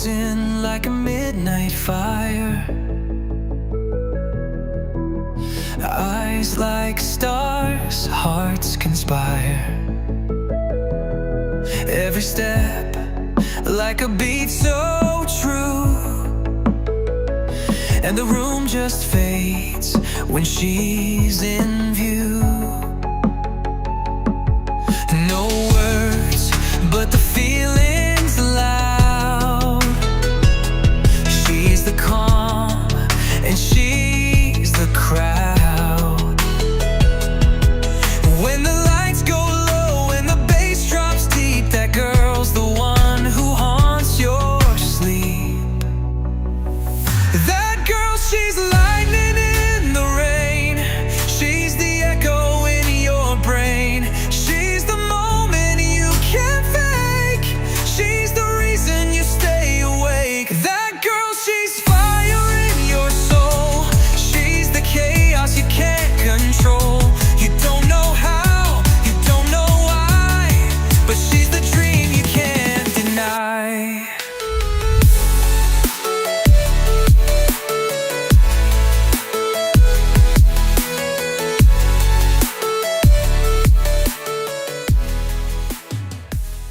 blazing like a midnight fire. Eyes like stars, hearts conspire. Every step like a beat so true, and the room just fades when she's in view. No words, but the feeling's loud. She's the calm, and she's the crowd. When the lights go low and the bass drops deep, that girl's the one who haunts your sleep. That girl, she's lightning in the rain. She's the echo in your brain. She's the moment you can't fake. She's the reason you stay awake. That girl, she's fire in your soul. She's the chaos you can't control. You don't know how, you don't know why, but she's the dream you can't deny.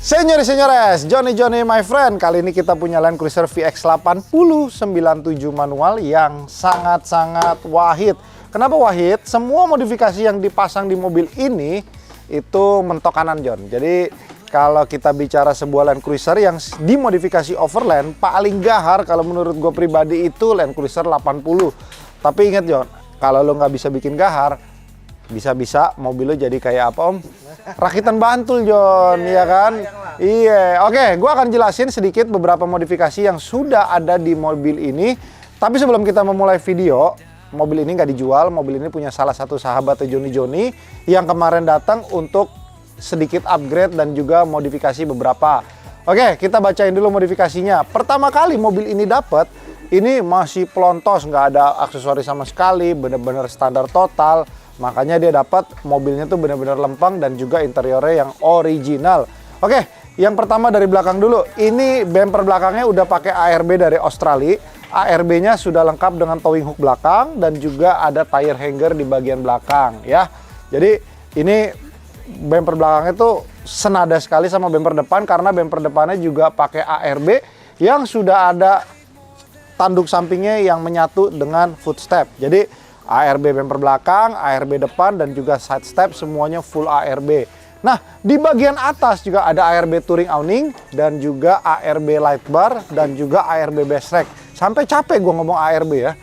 Senyores, Johnny my friend. Kali ini kita punya Land Cruiser VX80 97 manual yang sangat-sangat wahid. Kenapa wahid? Semua modifikasi yang dipasang di mobil ini itu mentok kanan, John. Jadi kalau kita bicara sebuah Land Cruiser yang dimodifikasi overland, paling gahar kalau menurut gue pribadi itu Land Cruiser 80. Tapi ingat, John, kalau lo nggak bisa bikin gahar, bisa-bisa mobil lo jadi kayak apa, Om? Rakitan Bantul, John, iya kan? Iya, oke, gue akan jelasin sedikit beberapa modifikasi yang sudah ada di mobil ini. Tapi sebelum kita memulai video, mobil ini nggak dijual, mobil ini punya salah satu sahabat Johnny yang kemarin datang untuk sedikit upgrade dan juga modifikasi beberapa. Oke, kita bacain dulu modifikasinya. Pertama kali mobil ini dapat, ini masih pelontos, nggak ada aksesoris sama sekali, bener-bener standar total. Makanya dia dapat mobilnya tuh benar-benar lempeng dan juga interiornya yang original. Oke, yang pertama dari belakang dulu. Ini bumper belakangnya udah pakai ARB dari Australia. ARB-nya sudah lengkap dengan towing hook belakang dan juga ada tire hanger di bagian belakang ya. Jadi ini bumper belakangnya tuh senada sekali sama bumper depan karena bumper depannya juga pakai ARB yang sudah ada tanduk sampingnya yang menyatu dengan footstep. Jadi ARB bumper belakang, ARB depan, dan juga side step semuanya full ARB. Nah, di bagian atas juga ada ARB touring awning dan juga ARB light bar dan juga ARB base rack. Sampai capek gue ngomong ARB ya.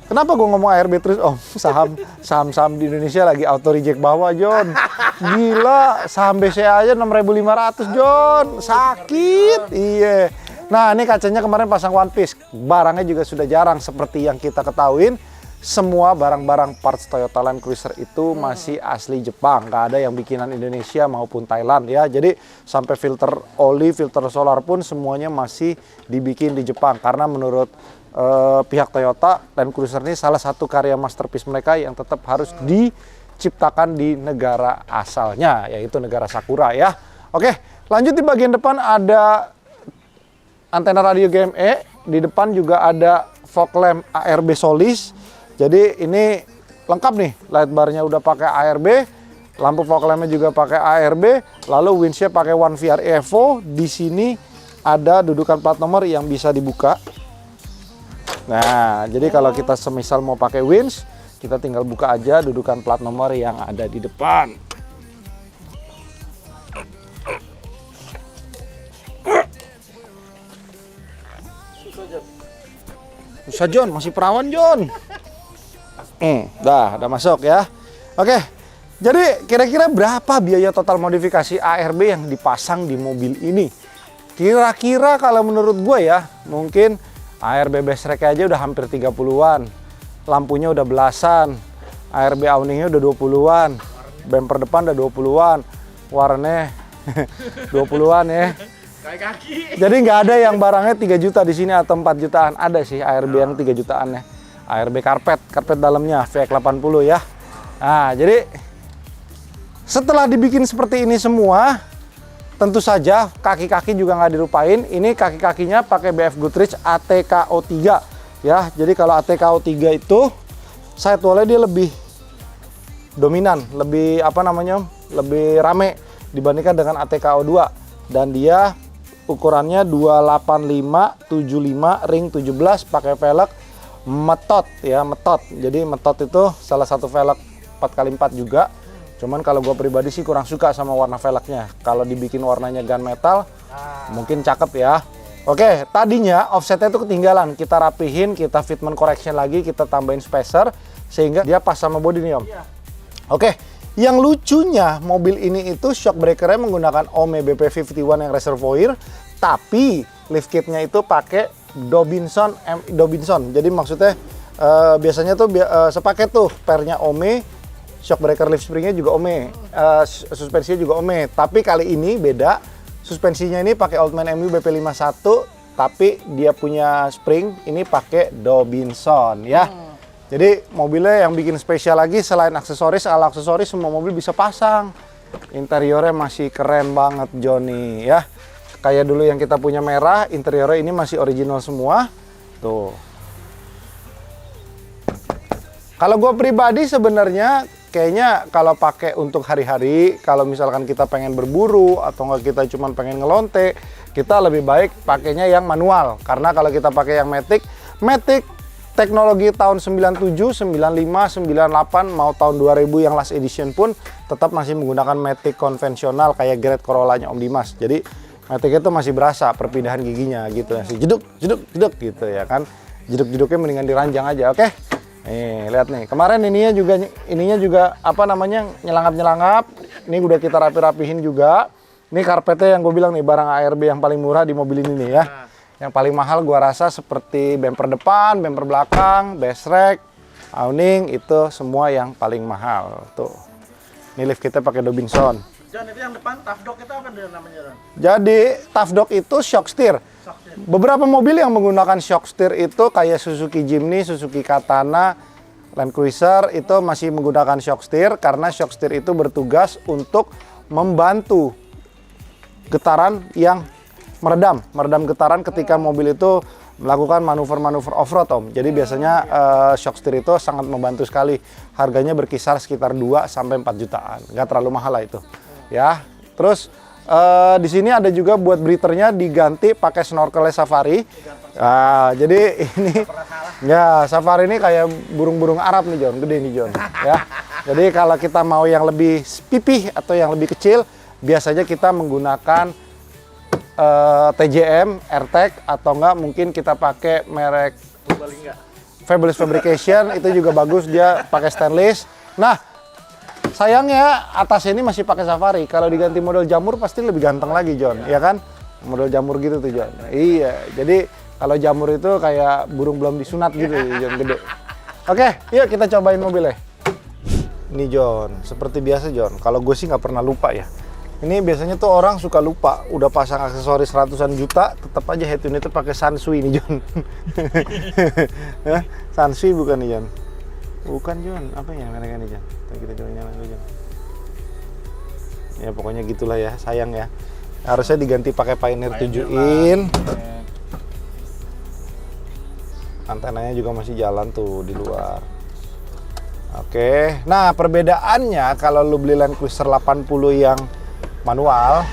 Kenapa gue ngomong ARB terus? Oh, saham di Indonesia lagi auto reject bawah, John. Gila, saham BCA aja 6.500, John. Sakit. Iya. Nah, ini kacanya kemarin pasang one piece. Barangnya juga sudah jarang seperti yang kita ketahuin. Semua barang-barang parts Toyota Land Cruiser itu masih asli Jepang, nggak ada yang bikinan Indonesia maupun Thailand ya. Jadi sampai filter oli, filter solar pun semuanya masih dibikin di Jepang karena menurut pihak Toyota, Land Cruiser ini salah satu karya masterpiece mereka yang tetap harus diciptakan di negara asalnya, yaitu negara Sakura ya. Oke, lanjut di bagian depan ada antena radio GME, di depan juga ada fog lamp ARB Solis. Jadi ini lengkap nih, light barnya udah pakai ARB, lampu fog lampnya juga pakai ARB, lalu winchnya pakai One VR Evo. Di sini ada dudukan plat nomor yang bisa dibuka. Nah, jadi kalau kita semisal mau pakai winch, kita tinggal buka aja dudukan plat nomor yang ada di depan. Susah, John, masih perawan, John. Udah masuk ya. Oke, jadi kira-kira berapa biaya total modifikasi ARB yang dipasang di mobil ini? Kira-kira kalau menurut gue ya, mungkin ARB base rack aja udah hampir 30-an. Lampunya udah belasan. ARB awningnya udah 20-an. Bumper depan udah 20-an. Warnanya 20-an ya. Jadi nggak ada yang barangnya 3 juta di sini atau 4 jutaan. Ada sih ARB yang 3 jutaan ya. ARB karpet dalamnya VX80 ya. Nah, jadi setelah dibikin seperti ini semua, tentu saja kaki-kaki juga nggak dilupain. Ini kaki-kakinya pakai BF Goodrich ATKO3 ya. Jadi kalau ATKO3 itu sidewall-nya dia lebih dominan, lebih lebih rame dibandingkan dengan ATKO2, dan dia ukurannya 285/75 ring 17 pakai velg metot ya, metot. Jadi metot itu salah satu velg 4x4 juga. Cuman kalau gue pribadi sih kurang suka sama warna velgnya. Kalau dibikin warnanya gunmetal, mungkin cakep ya. Oke, tadinya offsetnya itu ketinggalan. Kita rapihin, kita fitment correction lagi, kita tambahin spacer sehingga dia pas sama bodi nih Om. Oke, yang lucunya mobil ini itu shock breakernya menggunakan OME BP51 yang reservoir, tapi lift kitnya itu pakai Dobinson. Jadi maksudnya biasanya tuh sepaket tuh pernya OME. Shock breaker lift springnya juga OME, suspensinya juga OME. Tapi kali ini beda, suspensinya ini pakai Oldman MU BP51, tapi dia punya spring ini pakai Dobinson ya. Jadi mobilnya yang bikin spesial lagi selain aksesoris, semua mobil bisa pasang. Interiornya masih keren banget Johnny ya. Kayak dulu yang kita punya merah, interiornya ini masih original semua. Tuh. Kalau gue pribadi sebenarnya kayaknya kalau pakai untuk hari-hari, kalau misalkan kita pengen berburu atau nggak kita cuma pengen ngelonte, kita lebih baik pakainya yang manual. Karena kalau kita pakai yang Matic teknologi tahun 97, 95, 98 mau tahun 2000 yang last edition pun tetap masih menggunakan Matic konvensional kayak Great Corolla-nya Om Dimas. Jadi Matic itu masih berasa perpindahan giginya gitu ya, jeduk gitu ya kan. Jeduk-jeduknya mendingan diranjang aja, oke? Nih, lihat nih. Kemarin ininya juga nyelangap-nyelangap. Ini udah kita rapi-rapihin juga. Ini karpetnya yang gue bilang nih, barang ARB yang paling murah di mobil ini nih ya. Yang paling mahal gua rasa seperti bumper depan, bumper belakang, base rack, awning, itu semua yang paling mahal. Tuh. Ini lift kita pakai Dobinson. John, itu yang depan tough dog itu apa namanya, John? Jadi tough dog itu shock steer. Beberapa mobil yang menggunakan shock steer itu kayak Suzuki Jimny, Suzuki Katana, Land Cruiser itu masih menggunakan shock steer karena shock steer itu bertugas untuk membantu getaran yang meredam getaran ketika mobil itu melakukan manuver-manuver off-road Om. Jadi biasanya shock steer itu sangat membantu sekali. Harganya berkisar sekitar 2 sampai 4 jutaan. Nggak terlalu mahal lah itu. Ya. Terus di sini ada juga buat breathernya diganti pakai snorkelnya Safari. Nah, jadi ini ya Safari ini kayak burung-burung Arab nih John, gede nih John. Ya. Jadi kalau kita mau yang lebih pipih atau yang lebih kecil, biasanya kita menggunakan TJM, AirTag, atau enggak mungkin kita pakai merek Fabulous Fabrication, itu juga bagus, dia pakai stainless. Nah, sayangnya atasnya ini masih pakai Safari. Kalau diganti model jamur pasti lebih ganteng lagi John, ya kan? Model jamur gitu tuh John. Iya, jadi kalau jamur itu kayak burung belum disunat gitu John, gede. Oke, yuk kita cobain mobilnya. Ini John, seperti biasa John, kalau gue sih nggak pernah lupa ya. Ini biasanya tuh orang suka lupa, udah pasang aksesoris ratusan juta, tetap aja head unitnya pakai Sansui nih John. Sansui bukan nih John? Bukan John, apa ya mereka nih John? Kita coba nyalain dulu John. Ya pokoknya gitulah ya, sayang ya. Harusnya diganti pakai Pioneer 7-in. Antenanya juga masih jalan tuh di luar. Oke, nah perbedaannya kalau lu beli Land Cruiser 80 yang manual,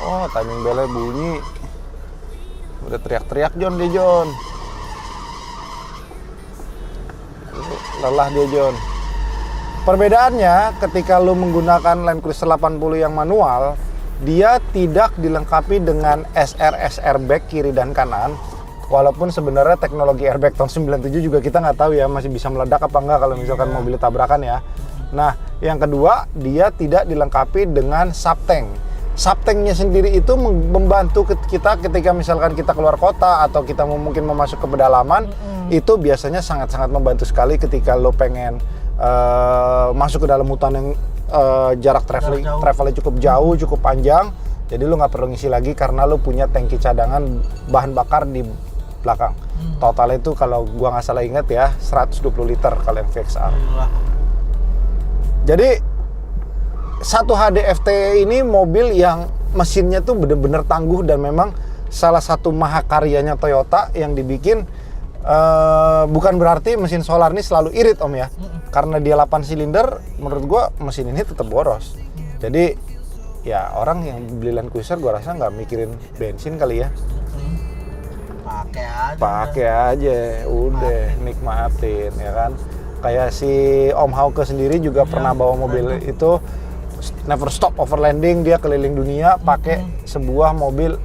oh timing belnya bunyi, udah teriak-teriak John dia John, lelah dia John. Perbedaannya ketika lu menggunakan Land Cruiser 80 yang manual, dia tidak dilengkapi dengan SR airbag kiri dan kanan. Walaupun sebenarnya teknologi airbag tahun 97 juga kita nggak tahu ya masih bisa meledak apa enggak kalau misalkan mobil tabrakan ya. Nah, yang kedua, dia tidak dilengkapi dengan subtank. Subtanknya sendiri itu membantu kita ketika misalkan kita keluar kota atau kita mungkin mau masuk ke pedalaman, itu biasanya sangat-sangat membantu sekali ketika lo pengen masuk ke dalam hutan yang jarak travelnya cukup jauh, cukup panjang. Jadi lo nggak perlu ngisi lagi karena lo punya tangki cadangan bahan bakar di belakang. Total itu kalau gua nggak salah ingat ya, 120 liter kalau yang VXR. Jadi satu HDFT ini mobil yang mesinnya tuh bener-bener tangguh dan memang salah satu mahakaryanya Toyota yang dibikin. Bukan berarti mesin solar ini selalu irit Om ya. Karena dia 8 silinder, menurut gua mesin ini tetap boros. Jadi ya orang yang beli Land Cruiser gua rasa nggak mikirin bensin kali ya. Pakai aja, udah nikmatin ya kan. Kayak si Om Hauke sendiri juga pernah bawa mobil itu never stop overlanding, dia keliling dunia pakai sebuah mobil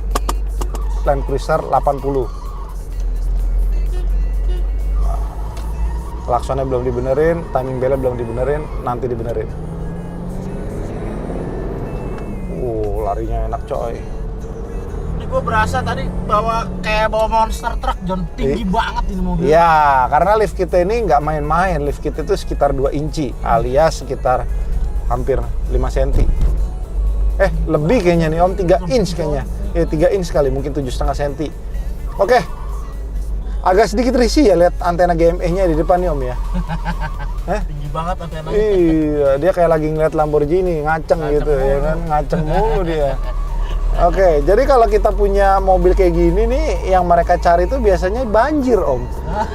Land Cruiser 80. Klaksonnya belum dibenerin, timing belnya belum dibenerin, nanti dibenerin. Larinya enak coy. Ini gue berasa tadi kayak bawa monster truck, John. Tinggi banget ini mobil. Ya, karena lift kita ini nggak main-main. Lift kita itu sekitar 2 inci, alias sekitar hampir 5 cm. Lebih kayaknya nih Om, 3 inch kayaknya. 3 inch kali, mungkin 7,5 cm. Oke. Agak sedikit risih ya lihat antena GME-nya di depan nih Om ya. Tinggi banget antenanya. Iya, dia kayak lagi ngeliat Lamborghini, ngaceng gitu mulu. Ya kan, ngaceng mulu dia. Oke, jadi kalau kita punya mobil kayak gini nih, yang mereka cari itu biasanya banjir Om.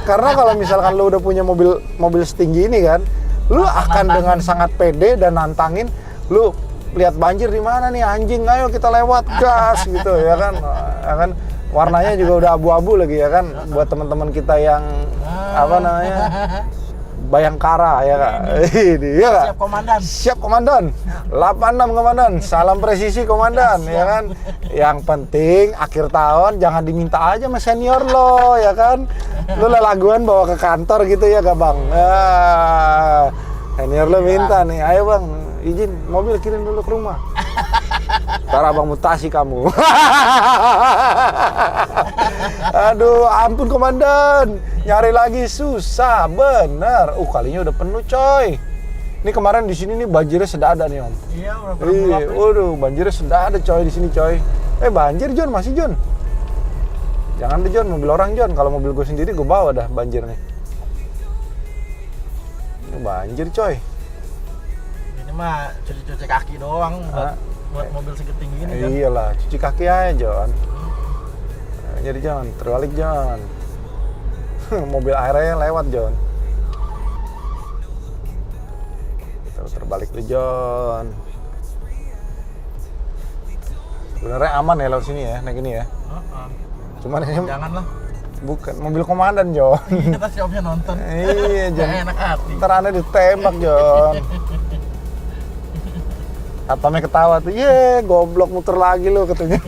Karena kalau misalkan lu udah punya mobil setinggi ini kan, lu akan dengan sangat pede dan nantangin, lu lihat banjir di mana nih anjing, ayo kita lewat gas gitu ya kan. Ya kan? Warnanya juga udah abu-abu lagi ya kan, buat teman-teman kita yang apa namanya Bayangkara ya kak. Ini ya kak. Siap komandan. Siap komandan. 86 komandan. Salam presisi komandan ya kan. Yang penting akhir tahun jangan diminta aja sama senior lo ya kan. Lu laguan bawa ke kantor gitu ya kak bang. Senior lo minta nih, ayo bang izin mobil kirim dulu ke rumah. Ntar abang mutasi kamu. Aduh, ampun komandan. Nyari lagi susah, bener. Kalinya udah penuh coy. Ini kemarin di sini nih banjirnya sedada nih Om. Iya, udah meluap. Waduh, banjirnya sedada coy di sini coy. Banjir John, masih John. Jangan deh John, mobil orang John. Kalau mobil gue sendiri gue bawa dah banjirnya. Ini banjir coy. Ini mah cuci kaki doang buat mobil segitu ini kan. Iyalah, cuci kaki aja John. Jadi John, terbalik John. Mobil airnya lewat John. Kita terbalik deh John. Sebenarnya aman ya lewat sini ya, naik ini ya. Cuman ini Janganlah. bukan mobil komandan John. Kita siapnya nonton. Iya John. Enak hati. Ntar Anda ditembak John. Satpamnya ketawa tuh, goblok muter lagi lo katanya.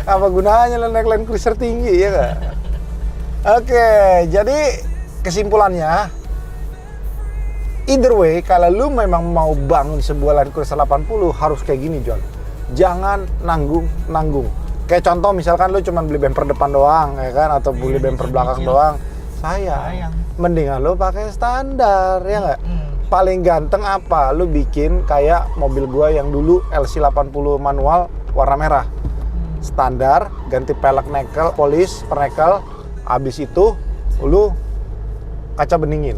Apa gunanya lo naik Land Cruiser tinggi ya gak? Oke, jadi kesimpulannya, either way, kalau lu memang mau bangun sebuah Land Cruiser 80 harus kayak gini John. Jangan nanggung. Kayak contoh misalkan lu cuma beli bumper depan doang ya kan, atau beli bumper belakang doang. Sayang. Mendingan lu pakai standar ya nggak? Paling ganteng apa? Lu bikin kayak mobil gua yang dulu LC80 manual warna merah. Standar, ganti pelek nekel, polis, pernekel. Abis itu lu kaca beningin.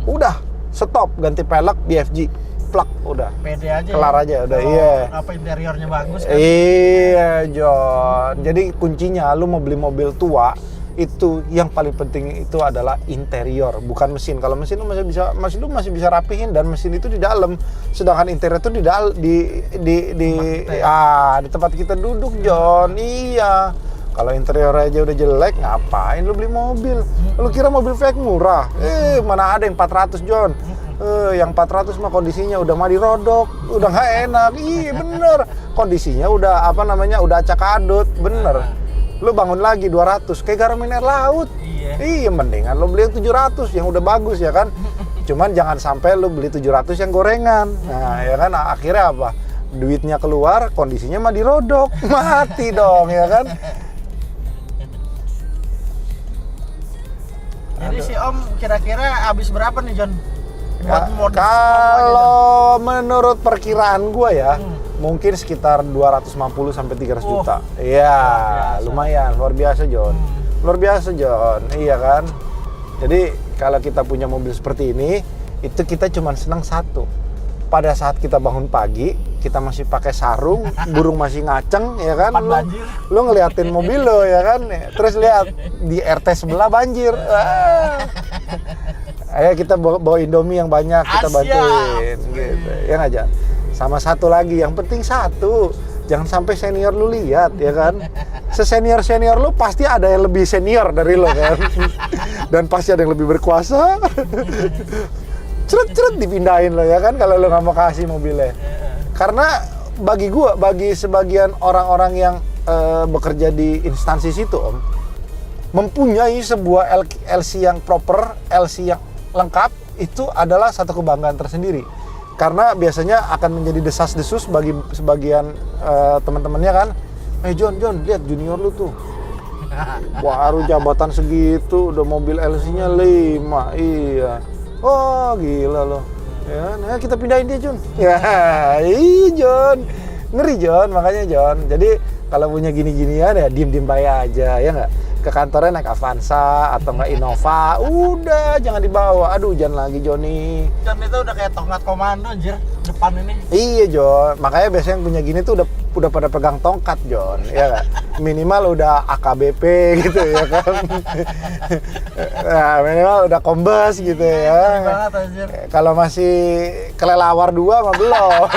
Udah, stop, ganti pelek BFG. Plak, udah. Pede aja. Kelar aja, udah. Iya. Apa interiornya bagus kan? Iya, John. Jadi kuncinya lu mau beli mobil tua, itu yang paling penting itu adalah interior, bukan mesin. Kalau mesin lu masih bisa rapihin dan mesin itu di dalam, sedangkan interior itu di tempat kita duduk John. Iya. Kalau interior aja udah jelek, ngapain lu beli mobil? Lu kira mobil fake murah? Mana ada yang 400 John? Yang 400 mah kondisinya udah mah dirodok, udah nggak enak. Iya bener, kondisinya udah udah acak adut, bener. Lu bangun lagi 200 kayak Garmin Air Laut. Iya, mendingan lu beli yang 700 yang udah bagus ya kan. Cuman jangan sampai lu beli 700 yang gorengan. Nah, ya kan akhirnya apa? Duitnya keluar, kondisinya mah dirodok. Mati dong ya kan. Jadi si Om kira-kira habis berapa nih John? Kalau menurut perkiraan gua ya, mungkin sekitar 250 sampai 300 juta. Iya, lumayan, luar biasa John. Luar biasa John, iya kan? Jadi kalau kita punya mobil seperti ini, itu kita cuma senang satu. pada saat kita bangun pagi, kita masih pakai sarung, burung masih ngaceng, ya kan? Lu ngeliatin mobil lo, ya kan? Terus lihat di RT sebelah banjir. Ayo kita bawa Indomie yang banyak, kita bantuin, gitu. Ya nggak, Jan? Sama satu lagi, yang penting satu, jangan sampai senior lu lihat, ya kan? Sesenior lu pasti ada yang lebih senior dari lo, kan? Dan pasti ada yang lebih berkuasa. Ceret dipindahin lo, ya kan, kalau lo nggak mau kasih mobilnya. Karena bagi sebagian orang-orang yang bekerja di instansi situ, Om, mempunyai sebuah LC yang proper, LC yang lengkap, itu adalah satu kebanggaan tersendiri. Karena biasanya akan menjadi desas-desus bagi sebagian teman-temannya, kan. John, lihat junior lu tuh. Baru jabatan segitu, udah mobil LC-nya 5, iya. Oh, gila loh. Ya, nah kita pindahin dia, John. Ya, iya, John. Ngeri, John, makanya, John. Jadi, kalau punya gini-ginian ya diem-diem baik aja, ya nggak? Ke kantornya naik Avanza atau nggak Innova, udah jangan dibawa. Aduh, jangan lagi, Joni. John itu udah kayak tongkat komando, anjir, depan ini. Iya, John. Makanya biasanya yang punya gini tuh udah pada pegang tongkat, John. Ya nggak? Minimal udah AKBP gitu, ya kan? Nah, minimal udah kombes gitu, ya. Banget, anjir. Kalau masih kelelawar 2 mah belum.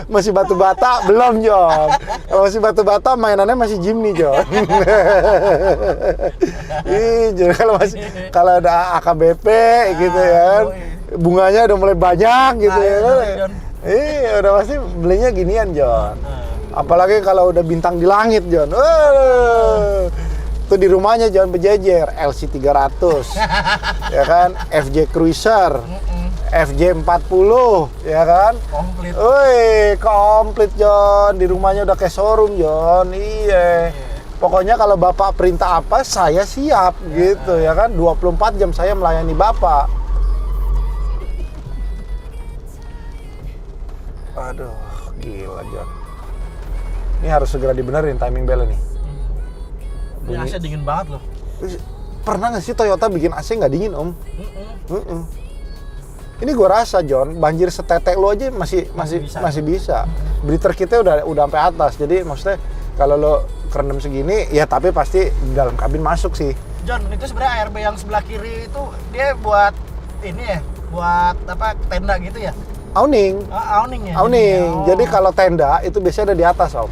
Masih batu bata belum, John. Kalau masih batu bata mainannya masih Jimny, John. Iya, kalau ada AKBP gitu, ya. Bunganya udah mulai banyak gitu, ya. Iya, udah pasti belinya ginian, John. Apalagi kalau udah bintang di langit, John. Tuh di rumahnya John berjejer LC 300, ya kan, FJ Cruiser, FJ 40, ya kan. Komplit. Komplit, John. Di rumahnya udah kayak showroom, John. Iya. Pokoknya kalau Bapak perintah apa, saya siap, gitu, ya kan. 24 jam saya melayani Bapak. Aduh, gila, John. Ini harus segera dibenerin timing bell nih. Ini AC dingin banget loh. Pernah nggak sih Toyota bikin AC nggak dingin, Om? Ini gua rasa, John, banjir setetek lu aja masih bisa. Breather kita udah sampai atas. Jadi maksudnya kalau lo kerendam segini, ya tapi pasti di dalam kabin masuk sih. John, itu sebenarnya ARB yang sebelah kiri itu dia buat ini ya, buat apa, tenda gitu ya? Awning. Awning ya? Awning. Oh. Jadi kalau tenda itu biasanya ada di atas, Om.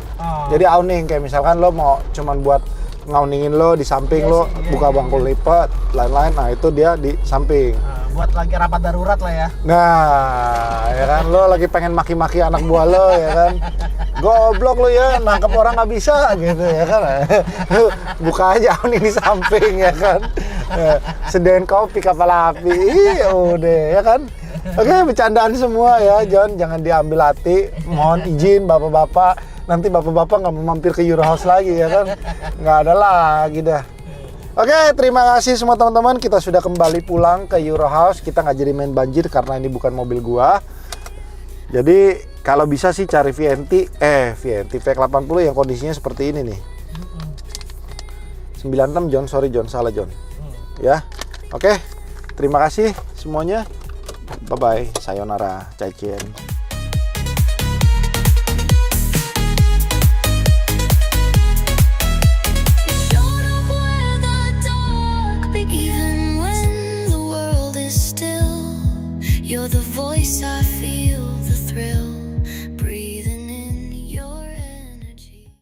Jadi awning, kayak misalkan lo mau cuman buat ngawningin lo di samping, lo buka bangku lipat, lain-lain, nah itu dia di samping. Buat lagi rapat darurat lah ya. Nah, ya kan, lo lagi pengen maki-maki anak buah lo, ya kan. Goblok lo ya, nangkep orang nggak bisa gitu, ya kan. Buka aja awning di samping, ya kan. Sedain kopi kapal api, udah, ya kan. Oke, bercandaan semua ya, John. Jangan diambil hati. Mohon izin bapak-bapak. Nanti bapak-bapak nggak mau mampir ke Eurohouse lagi, ya kan? Nggak ada lagi dah. Oke, terima kasih semua teman-teman. Kita sudah kembali pulang ke Eurohouse. Kita nggak jadi main banjir karena ini bukan mobil gua. Jadi kalau bisa sih cari VNT V80 yang kondisinya seperti ini nih. 96, John. Sorry, John. Salah, John. Ya. Oke. Terima kasih semuanya. Bye-bye, sayonara, caicien. Even when the world is still, you're the voice I feel.